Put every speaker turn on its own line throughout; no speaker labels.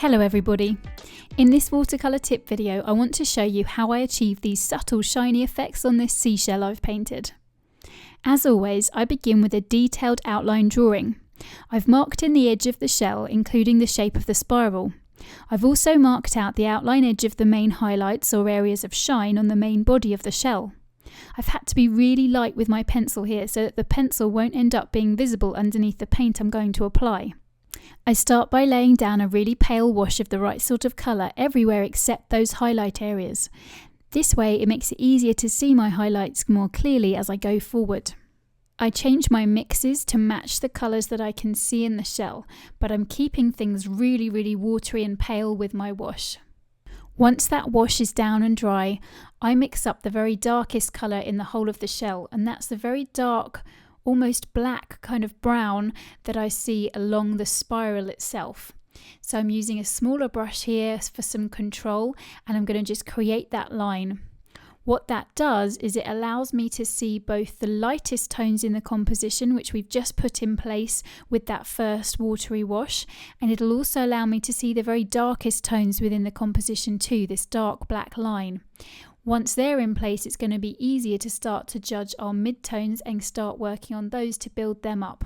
Hello everybody! In this watercolour tip video I want to show you how I achieve these subtle shiny effects on this seashell I've painted. As always, I begin with a detailed outline drawing. I've marked in the edge of the shell, including the shape of the spiral. I've also marked out the outline edge of the main highlights or areas of shine on the main body of the shell. I've had to be really light with my pencil here so that the pencil won't end up being visible underneath the paint I'm going to apply. I start by laying down a really pale wash of the right sort of colour everywhere except those highlight areas. This way it makes it easier to see my highlights more clearly as I go forward. I change my mixes to match the colours that I can see in the shell, but I'm keeping things really watery and pale with my wash. Once that wash is down and dry, I mix up the very darkest colour in the whole of the shell, and that's the very dark, almost black kind of brown that I see along the spiral itself. So I'm using a smaller brush here for some control, and I'm going to just create that line. What that does is it allows me to see both the lightest tones in the composition, which we've just put in place with that first watery wash, and it'll also allow me to see the very darkest tones within the composition too, this dark black line. Once they're in place, it's going to be easier to start to judge our midtones and start working on those to build them up.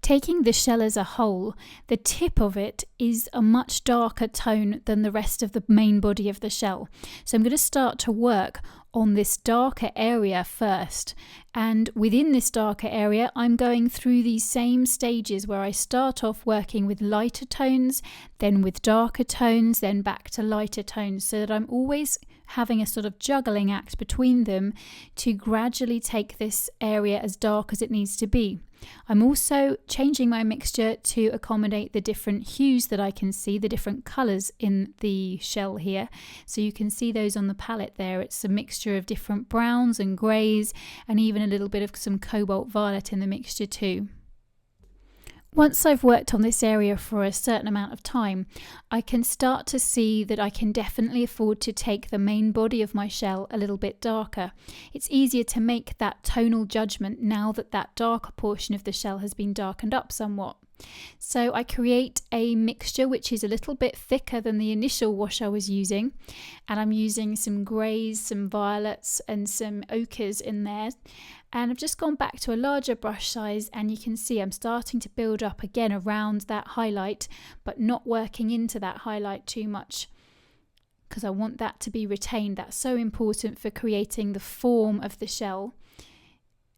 Taking the shell as a whole, the tip of it is a much darker tone than the rest of the main body of the shell. So I'm going to start to work on this darker area first, and within this darker area I'm going through these same stages where I start off working with lighter tones, then with darker tones, then back to lighter tones, so that I'm always having a sort of juggling act between them to gradually take this area as dark as it needs to be. I'm also changing my mixture to accommodate the different hues that I can see, the different colours in the shell here. So you can see those on the palette there. It's a mixture of different browns and greys and even a little bit of some cobalt violet in the mixture too. Once I've worked on this area for a certain amount of time, I can start to see that I can definitely afford to take the main body of my shell a little bit darker. It's easier to make that tonal judgment now that that darker portion of the shell has been darkened up somewhat. So I create a mixture which is a little bit thicker than the initial wash I was using, and I'm using some greys, some violets and some ochres in there, and I've just gone back to a larger brush size, and you can see I'm starting to build up again around that highlight, but not working into that highlight too much because I want that to be retained. That's so important for creating the form of the shell.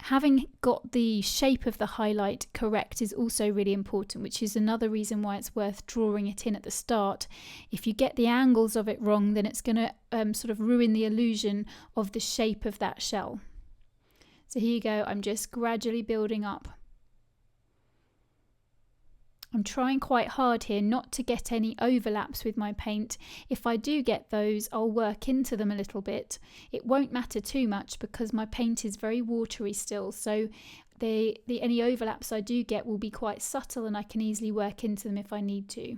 Having got the shape of the highlight correct is also really important, which is another reason why it's worth drawing it in at the start. If you get the angles of it wrong, then it's going to sort of ruin the illusion of the shape of that shell. So here you go, I'm just gradually building up. I'm trying quite hard here not to get any overlaps with my paint. If I do get those, I'll work into them a little bit. It won't matter too much because my paint is very watery still, so any overlaps I do get will be quite subtle and I can easily work into them if I need to.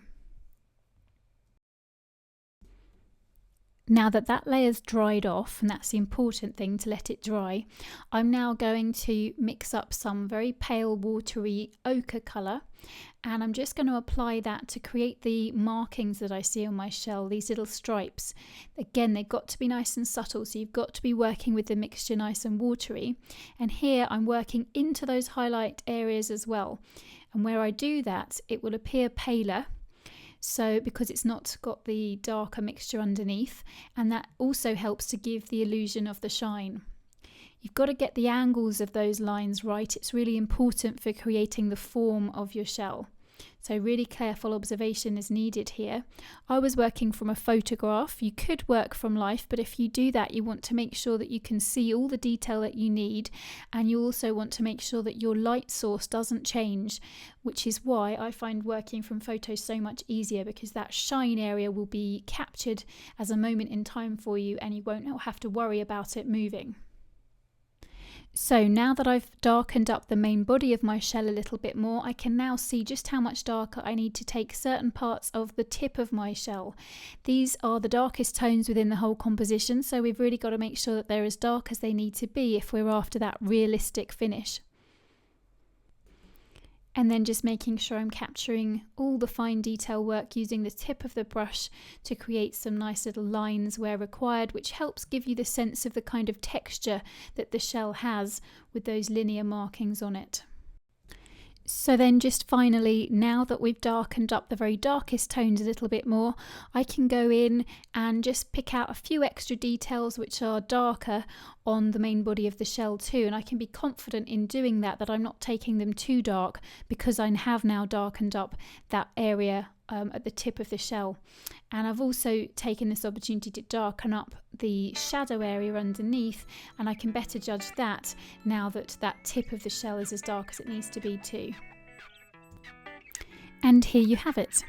Now that that layer's dried off, and that's the important thing, to let it dry, I'm now going to mix up some very pale watery ochre colour, and I'm just going to apply that to create the markings that I see on my shell, these little stripes. Again, they've got to be nice and subtle, so you've got to be working with the mixture nice and watery. And here I'm working into those highlight areas as well. And where I do that, it will appear paler. So because it's not got the darker mixture underneath, and that also helps to give the illusion of the shine. You've got to get the angles of those lines right. It's really important for creating the form of your shell. So really careful observation is needed here. I was working from a photograph. You could work from life, but if you do that, you want to make sure that you can see all the detail that you need, and you also want to make sure that your light source doesn't change, which is why I find working from photos so much easier, because that shine area will be captured as a moment in time for you and you won't have to worry about it moving. So now that I've darkened up the main body of my shell a little bit more, I can now see just how much darker I need to take certain parts of the tip of my shell. These are the darkest tones within the whole composition, so we've really got to make sure that they're as dark as they need to be if we're after that realistic finish. And then just making sure I'm capturing all the fine detail work using the tip of the brush to create some nice little lines where required, which helps give you the sense of the kind of texture that the shell has with those linear markings on it. So then just finally, now that we've darkened up the very darkest tones a little bit more, I can go in and just pick out a few extra details which are darker on the main body of the shell too, and I can be confident in doing that I'm not taking them too dark because I have now darkened up that area at the tip of the shell. And I've also taken this opportunity to darken up the shadow area underneath, and I can better judge that now that that tip of the shell is as dark as it needs to be too. And here you have it.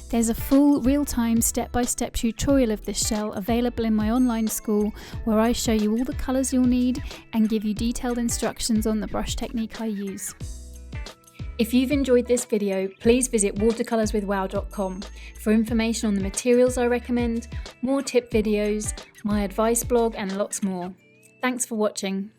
There's a full real-time step-by-step tutorial of this shell available in my online school, where I show you all the colours you'll need and give you detailed instructions on the brush technique I use. If you've enjoyed this video, please visit watercolorswithwow.com for information on the materials I recommend, more tip videos, my advice blog and lots more. Thanks for watching.